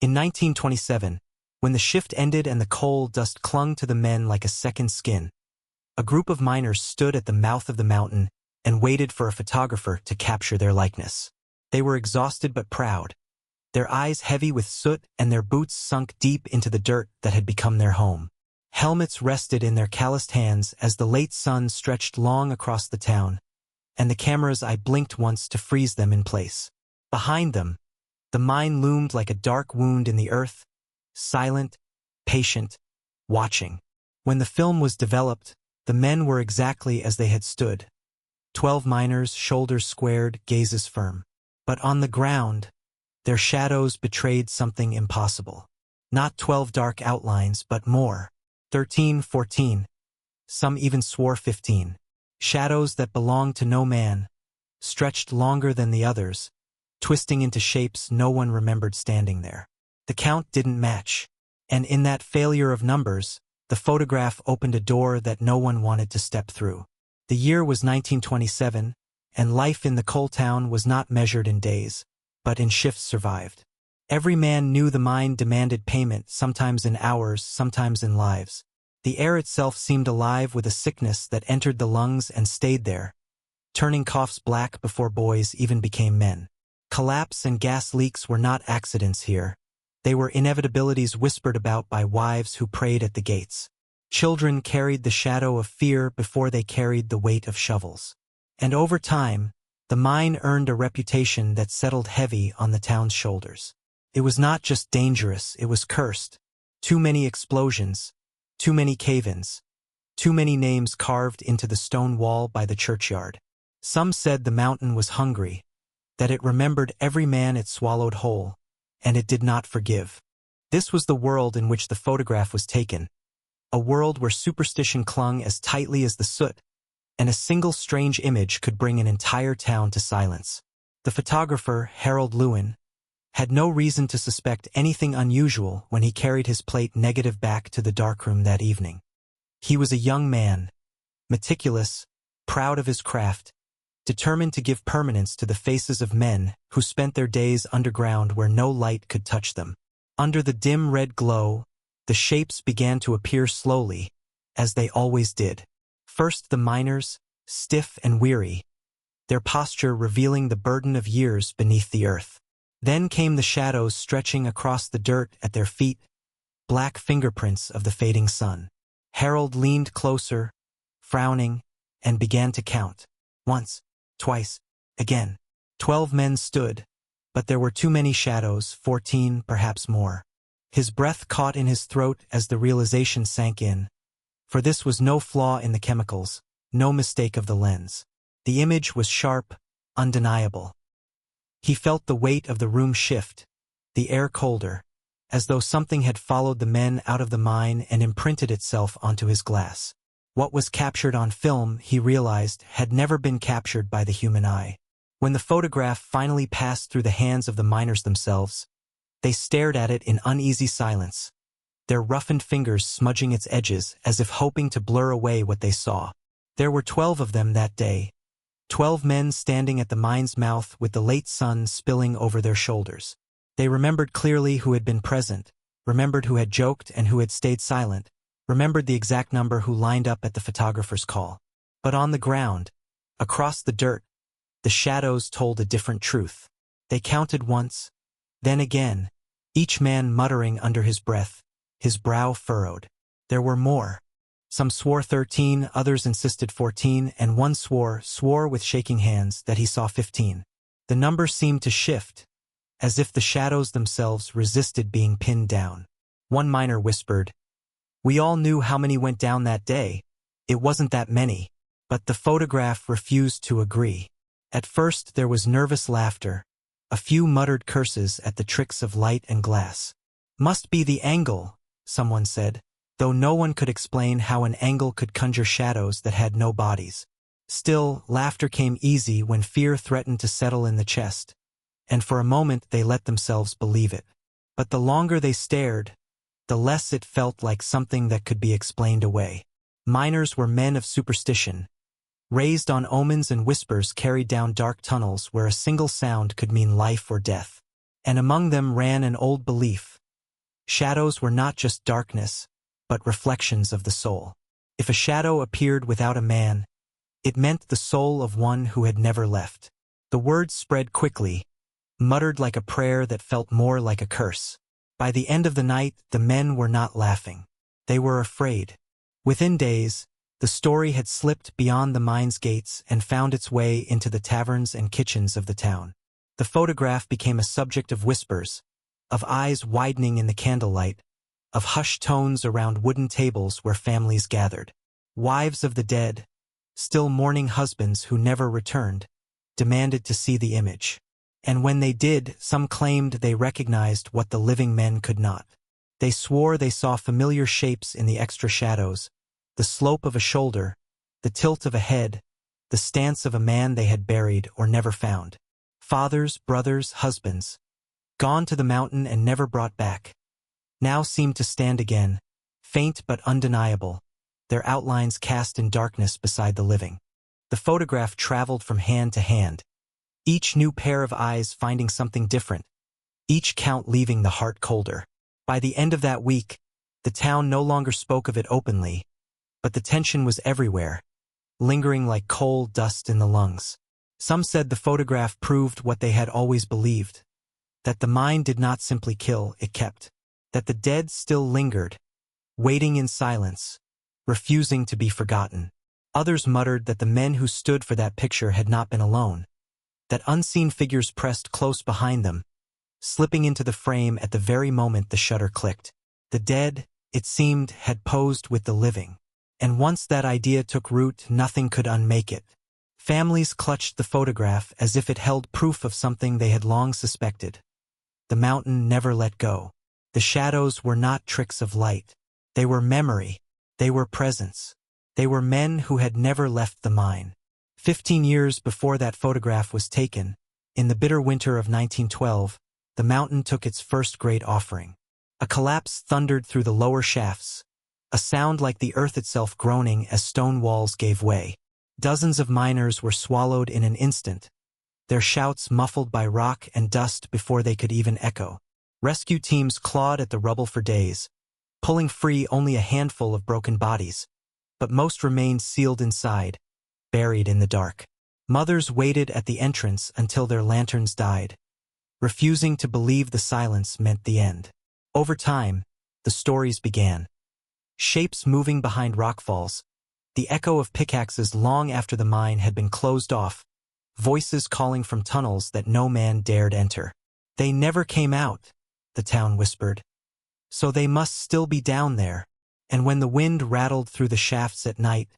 In 1927, when the shift ended and the coal dust clung to the men like a second skin, a group of miners stood at the mouth of the mountain and waited for a photographer to capture their likeness. They were exhausted but proud, their eyes heavy with soot and their boots sunk deep into the dirt that had become their home. Helmets rested in their calloused hands as the late sun stretched long across the town, and the camera's eye blinked once to freeze them in place. Behind them, the mine loomed like a dark wound in the earth, silent, patient, watching. When the film was developed, the men were exactly as they had stood. 12 miners, shoulders squared, gazes firm. But on the ground, their shadows betrayed something impossible. Not 12 dark outlines, but more. 13, 14. Some even swore 15. Shadows that belonged to no man, stretched longer than the others, twisting into shapes no one remembered standing there. The count didn't match, and in that failure of numbers, the photograph opened a door that no one wanted to step through. The year was 1927, and life in the coal town was not measured in days, but in shifts survived. Every man knew the mine demanded payment, sometimes in hours, sometimes in lives. The air itself seemed alive with a sickness that entered the lungs and stayed there, turning coughs black before boys even became men. Collapse and gas leaks were not accidents here. They were inevitabilities whispered about by wives who prayed at the gates. Children carried the shadow of fear before they carried the weight of shovels. And over time, the mine earned a reputation that settled heavy on the town's shoulders. It was not just dangerous, it was cursed. Too many explosions, too many cave-ins, too many names carved into the stone wall by the churchyard. Some said the mountain was hungry, that it remembered every man it swallowed whole, and it did not forgive. This was the world in which the photograph was taken, a world where superstition clung as tightly as the soot, and a single strange image could bring an entire town to silence. The photographer, Harold Lewin, had no reason to suspect anything unusual when he carried his plate negative back to the darkroom that evening. He was a young man, meticulous, proud of his craft, determined to give permanence to the faces of men who spent their days underground where no light could touch them. Under the dim red glow, the shapes began to appear slowly, as they always did. First the miners, stiff and weary, their posture revealing the burden of years beneath the earth. Then came the shadows stretching across the dirt at their feet, black fingerprints of the fading sun. Harold leaned closer, frowning, and began to count. Once, twice, again. 12 men stood, but there were too many shadows, 14, perhaps more. His breath caught in his throat as the realization sank in, for this was no flaw in the chemicals, no mistake of the lens. The image was sharp, undeniable. He felt the weight of the room shift, the air colder, as though something had followed the men out of the mine and imprinted itself onto his glass. What was captured on film, he realized, had never been captured by the human eye. When the photograph finally passed through the hands of the miners themselves, they stared at it in uneasy silence, their roughened fingers smudging its edges as if hoping to blur away what they saw. There were 12 of them that day, 12 men standing at the mine's mouth with the late sun spilling over their shoulders. They remembered clearly who had been present, remembered who had joked and who had stayed silent, remembered the exact number who lined up at the photographer's call. But on the ground, across the dirt, the shadows told a different truth. They counted once, then again, each man muttering under his breath, his brow furrowed. There were more. Some swore 13, others insisted 14, and one swore with shaking hands that he saw 15. The number seemed to shift, as if the shadows themselves resisted being pinned down. One miner whispered, "We all knew how many went down that day. It wasn't that many." But the photograph refused to agree. At first there was nervous laughter, a few muttered curses at the tricks of light and glass. "Must be the angle," someone said, though no one could explain how an angle could conjure shadows that had no bodies. Still, laughter came easy when fear threatened to settle in the chest, and for a moment they let themselves believe it. But the longer they stared, the less it felt like something that could be explained away. Miners were men of superstition, raised on omens and whispers carried down dark tunnels where a single sound could mean life or death. And among them ran an old belief. Shadows were not just darkness, but reflections of the soul. If a shadow appeared without a man, it meant the soul of one who had never left. The words spread quickly, muttered like a prayer that felt more like a curse. By the end of the night, the men were not laughing. They were afraid. Within days, the story had slipped beyond the mine's gates and found its way into the taverns and kitchens of the town. The photograph became a subject of whispers, of eyes widening in the candlelight, of hushed tones around wooden tables where families gathered. Wives of the dead, still mourning husbands who never returned, demanded to see the image. And when they did, some claimed they recognized what the living men could not. They swore they saw familiar shapes in the extra shadows, the slope of a shoulder, the tilt of a head, the stance of a man they had buried or never found. Fathers, brothers, husbands, gone to the mountain and never brought back, now seemed to stand again, faint but undeniable, their outlines cast in darkness beside the living. The photograph traveled from hand to hand, each new pair of eyes finding something different, each count leaving the heart colder. By the end of that week, the town no longer spoke of it openly, but the tension was everywhere, lingering like coal dust in the lungs. Some said the photograph proved what they had always believed, that the mine did not simply kill, it kept, that the dead still lingered, waiting in silence, refusing to be forgotten. Others muttered that the men who stood for that picture had not been alone, that unseen figures pressed close behind them, slipping into the frame at the very moment the shutter clicked. The dead, it seemed, had posed with the living. And once that idea took root, nothing could unmake it. Families clutched the photograph as if it held proof of something they had long suspected. The mountain never let go. The shadows were not tricks of light. They were memory. They were presence. They were men who had never left the mine. 15 years before that photograph was taken, in the bitter winter of 1912, the mountain took its first great offering. A collapse thundered through the lower shafts, a sound like the earth itself groaning as stone walls gave way. Dozens of miners were swallowed in an instant, their shouts muffled by rock and dust before they could even echo. Rescue teams clawed at the rubble for days, pulling free only a handful of broken bodies, but most remained sealed inside, buried in the dark. Mothers waited at the entrance until their lanterns died, refusing to believe the silence meant the end. Over time, the stories began. Shapes moving behind rockfalls, the echo of pickaxes long after the mine had been closed off, voices calling from tunnels that no man dared enter. They never came out, the town whispered. So they must still be down there, and when the wind rattled through the shafts at night,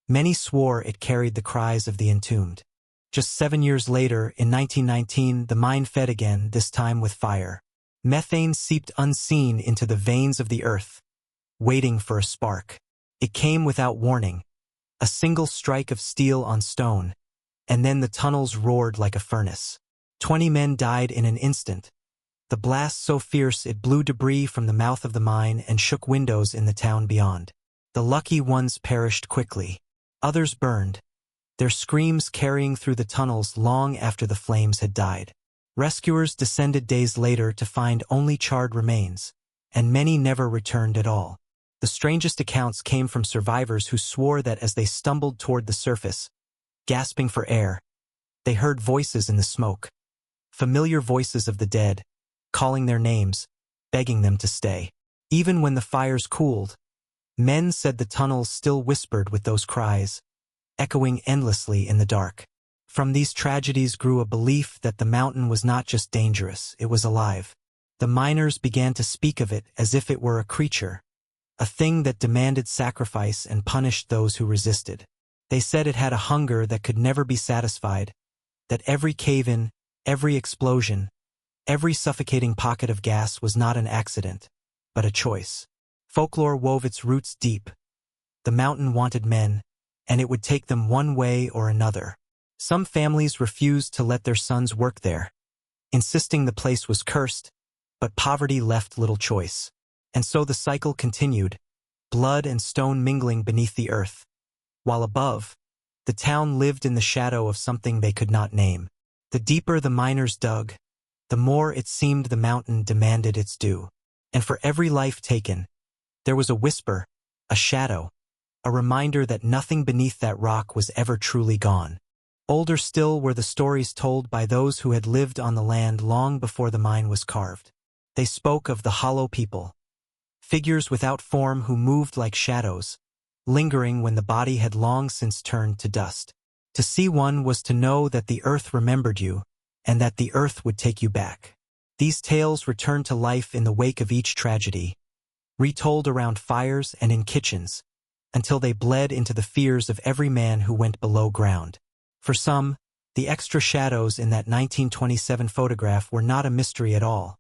many swore it carried the cries of the entombed. Just 7 years later, in 1919, the mine fed again, this time with fire. Methane seeped unseen into the veins of the earth, waiting for a spark. It came without warning, a single strike of steel on stone, and then the tunnels roared like a furnace. 20 men died in an instant, the blast so fierce it blew debris from the mouth of the mine and shook windows in the town beyond. The lucky ones perished quickly. Others burned, their screams carrying through the tunnels long after the flames had died. Rescuers descended days later to find only charred remains, and many never returned at all. The strangest accounts came from survivors who swore that as they stumbled toward the surface, gasping for air, they heard voices in the smoke, familiar voices of the dead, calling their names, begging them to stay. Even when the fires cooled, men said the tunnels still whispered with those cries, echoing endlessly in the dark. From these tragedies grew a belief that the mountain was not just dangerous, it was alive. The miners began to speak of it as if it were a creature, a thing that demanded sacrifice and punished those who resisted. They said it had a hunger that could never be satisfied, that every cave-in, every explosion, every suffocating pocket of gas was not an accident, but a choice. Folklore wove its roots deep. The mountain wanted men, and it would take them one way or another. Some families refused to let their sons work there, insisting the place was cursed, but poverty left little choice. And so the cycle continued, blood and stone mingling beneath the earth. While above, the town lived in the shadow of something they could not name. The deeper the miners dug, the more it seemed the mountain demanded its due. And for every life taken, there was a whisper, a shadow, a reminder that nothing beneath that rock was ever truly gone. Older still were the stories told by those who had lived on the land long before the mine was carved. They spoke of the hollow people, figures without form who moved like shadows, lingering when the body had long since turned to dust. To see one was to know that the earth remembered you, and that the earth would take you back. These tales returned to life in the wake of each tragedy, retold around fires and in kitchens, until they bled into the fears of every man who went below ground. For some, the extra shadows in that 1927 photograph were not a mystery at all,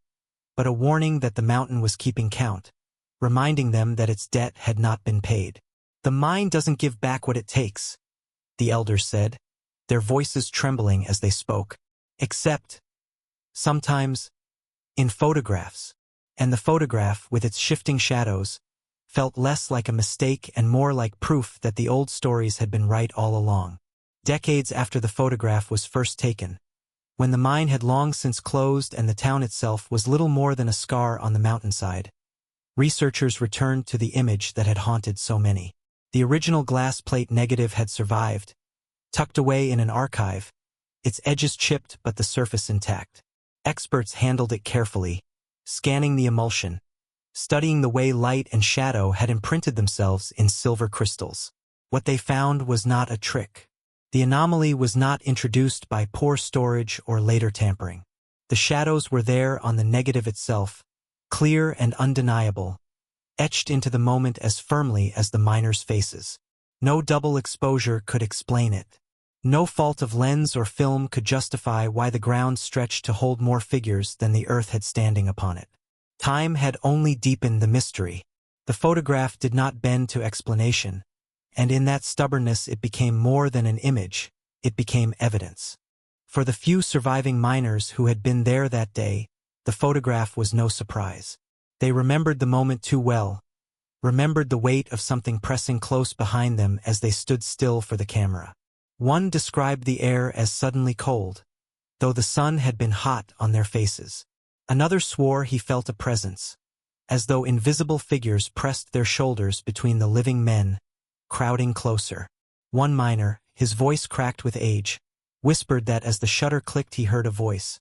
but a warning that the mountain was keeping count, reminding them that its debt had not been paid. "The mine doesn't give back what it takes," the elders said, their voices trembling as they spoke. "Except, sometimes, in photographs." And the photograph, with its shifting shadows, felt less like a mistake and more like proof that the old stories had been right all along. Decades after the photograph was first taken, when the mine had long since closed and the town itself was little more than a scar on the mountainside, researchers returned to the image that had haunted so many. The original glass plate negative had survived, tucked away in an archive, its edges chipped but the surface intact. Experts handled it carefully, scanning the emulsion, studying the way light and shadow had imprinted themselves in silver crystals. What they found was not a trick. The anomaly was not introduced by poor storage or later tampering. The shadows were there on the negative itself, clear and undeniable, etched into the moment as firmly as the miners' faces. No double exposure could explain it. No fault of lens or film could justify why the ground stretched to hold more figures than the earth had standing upon it. Time had only deepened the mystery. The photograph did not bend to explanation, and in that stubbornness it became more than an image, it became evidence. For the few surviving miners who had been there that day, the photograph was no surprise. They remembered the moment too well, remembered the weight of something pressing close behind them as they stood still for the camera. One described the air as suddenly cold, though the sun had been hot on their faces. Another swore he felt a presence, as though invisible figures pressed their shoulders between the living men, crowding closer. One miner, his voice cracked with age, whispered that as the shutter clicked he heard a voice.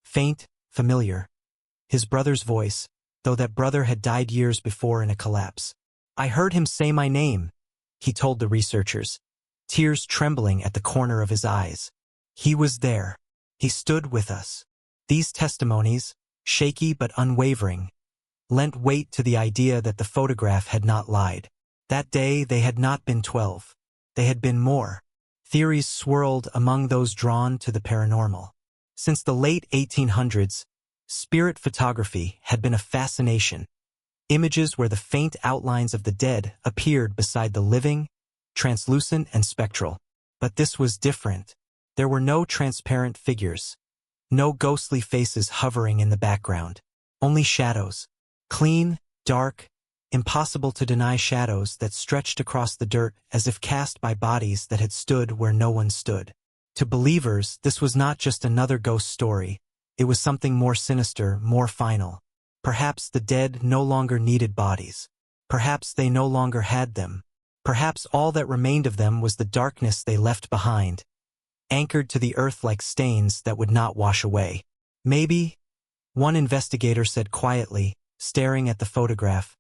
Faint, familiar. His brother's voice, though that brother had died years before in a collapse. "I heard him say my name," he told the researchers, tears trembling at the corner of his eyes. "He was there. He stood with us." These testimonies, shaky but unwavering, lent weight to the idea that the photograph had not lied. That day they had not been 12. They had been more. Theories swirled among those drawn to the paranormal. Since the late 1800s, spirit photography had been a fascination. Images where the faint outlines of the dead appeared beside the living, translucent and spectral. But this was different. There were no transparent figures, no ghostly faces hovering in the background, only shadows. Clean, dark, impossible to deny shadows that stretched across the dirt as if cast by bodies that had stood where no one stood. To believers, this was not just another ghost story. It was something more sinister, more final. Perhaps the dead no longer needed bodies. Perhaps they no longer had them. Perhaps all that remained of them was the darkness they left behind, anchored to the earth like stains that would not wash away. Maybe, one investigator said quietly, staring at the photograph,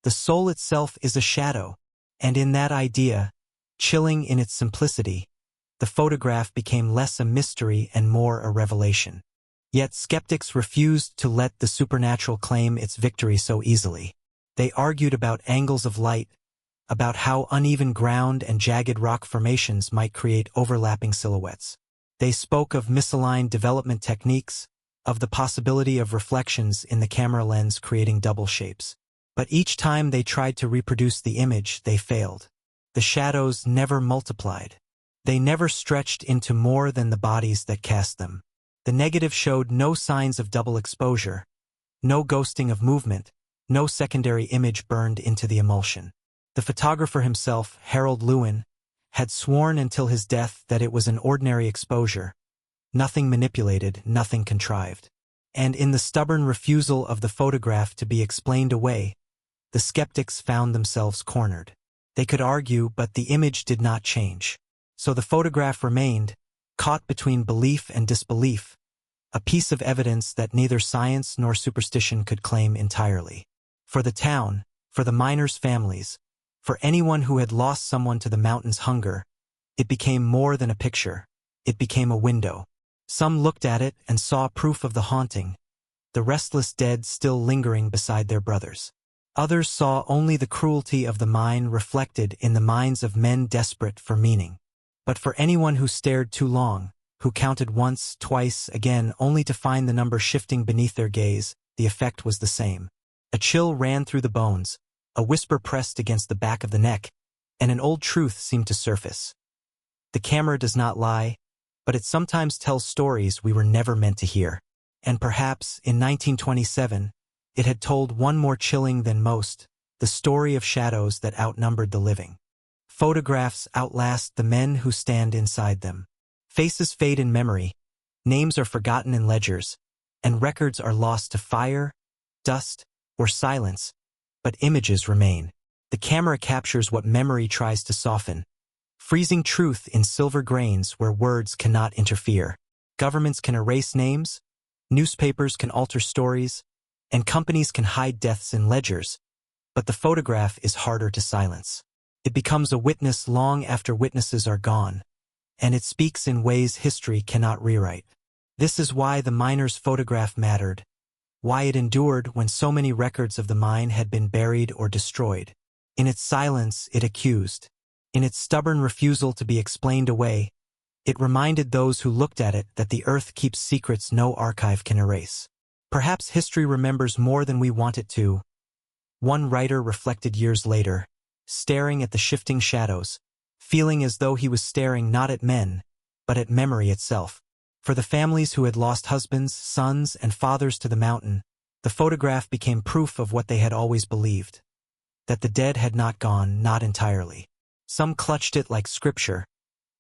the soul itself is a shadow, and in that idea, chilling in its simplicity, the photograph became less a mystery and more a revelation. Yet skeptics refused to let the supernatural claim its victory so easily. They argued about angles of light, about how uneven ground and jagged rock formations might create overlapping silhouettes. They spoke of misaligned development techniques, of the possibility of reflections in the camera lens creating double shapes. But each time they tried to reproduce the image, they failed. The shadows never multiplied. They never stretched into more than the bodies that cast them. The negative showed no signs of double exposure, no ghosting of movement, no secondary image burned into the emulsion. The photographer himself, Harold Lewin, had sworn until his death that it was an ordinary exposure, nothing manipulated, nothing contrived. And in the stubborn refusal of the photograph to be explained away, the skeptics found themselves cornered. They could argue, but the image did not change. So the photograph remained, caught between belief and disbelief, a piece of evidence that neither science nor superstition could claim entirely. For the town, for the miners' families, for anyone who had lost someone to the mountain's hunger, it became more than a picture. It became a window. Some looked at it and saw proof of the haunting, the restless dead still lingering beside their brothers. Others saw only the cruelty of the mine reflected in the minds of men desperate for meaning. But for anyone who stared too long, who counted once, twice, again, only to find the number shifting beneath their gaze, the effect was the same. A chill ran through the bones, a whisper pressed against the back of the neck, and an old truth seemed to surface. The camera does not lie, but it sometimes tells stories we were never meant to hear. And perhaps, in 1927, it had told one more chilling than most, the story of shadows that outnumbered the living. Photographs outlast the men who stand inside them. Faces fade in memory, names are forgotten in ledgers, and records are lost to fire, dust, or silence, but images remain. The camera captures what memory tries to soften, freezing truth in silver grains where words cannot interfere. Governments can erase names, newspapers can alter stories, and companies can hide deaths in ledgers, but the photograph is harder to silence. It becomes a witness long after witnesses are gone, and it speaks in ways history cannot rewrite. This is why the miner's photograph mattered, why it endured when so many records of the mine had been buried or destroyed. In its silence, it accused. In its stubborn refusal to be explained away, it reminded those who looked at it that the earth keeps secrets no archive can erase. Perhaps history remembers more than we want it to. One writer reflected years later, staring at the shifting shadows, feeling as though he was staring not at men, but at memory itself. For the families who had lost husbands, sons, and fathers to the mountain, the photograph became proof of what they had always believed, that the dead had not gone, not entirely. Some clutched it like scripture,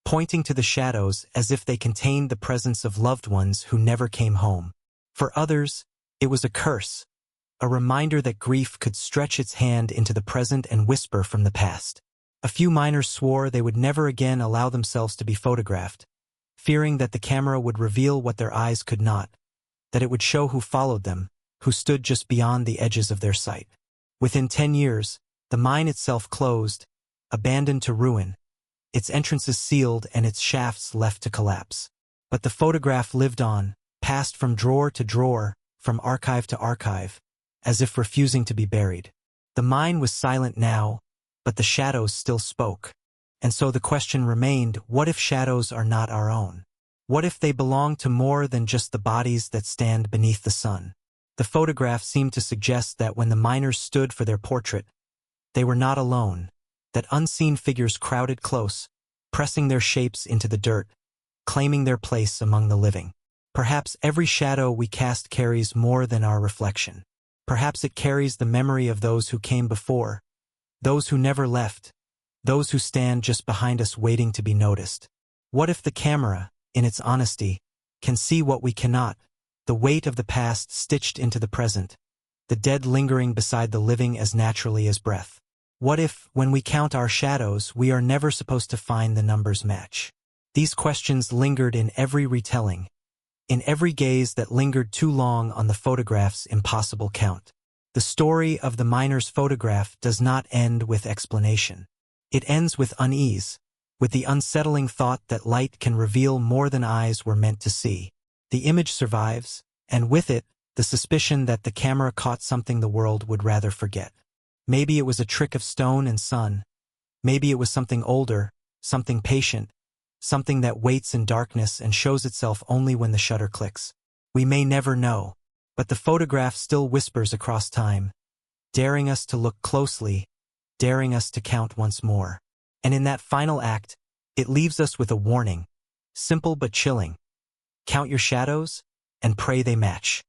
pointing to the shadows as if they contained the presence of loved ones who never came home. For others, it was a curse, a reminder that grief could stretch its hand into the present and whisper from the past. A few miners swore they would never again allow themselves to be photographed, fearing that the camera would reveal what their eyes could not, that it would show who followed them, who stood just beyond the edges of their sight. Within 10 years, the mine itself closed, abandoned to ruin, its entrances sealed and its shafts left to collapse. But the photograph lived on, passed from drawer to drawer, from archive to archive, as if refusing to be buried. The mine was silent now, but the shadows still spoke. And so the question remained, what if shadows are not our own? What if they belong to more than just the bodies that stand beneath the sun? The photograph seemed to suggest that when the miners stood for their portrait, they were not alone, that unseen figures crowded close, pressing their shapes into the dirt, claiming their place among the living. Perhaps every shadow we cast carries more than our reflection. Perhaps it carries the memory of those who came before, those who never left, those who stand just behind us waiting to be noticed. What if the camera, in its honesty, can see what we cannot, the weight of the past stitched into the present, the dead lingering beside the living as naturally as breath? What if, when we count our shadows, we are never supposed to find the numbers match? These questions lingered in every retelling, in every gaze that lingered too long on the photograph's impossible count. The story of the miner's photograph does not end with explanation. It ends with unease, with the unsettling thought that light can reveal more than eyes were meant to see. The image survives, and with it, the suspicion that the camera caught something the world would rather forget. Maybe it was a trick of stone and sun. Maybe it was something older, something patient, something that waits in darkness and shows itself only when the shutter clicks. We may never know, but the photograph still whispers across time, daring us to look closely, daring us to count once more. And in that final act, it leaves us with a warning, simple but chilling. Count your shadows, and pray they match.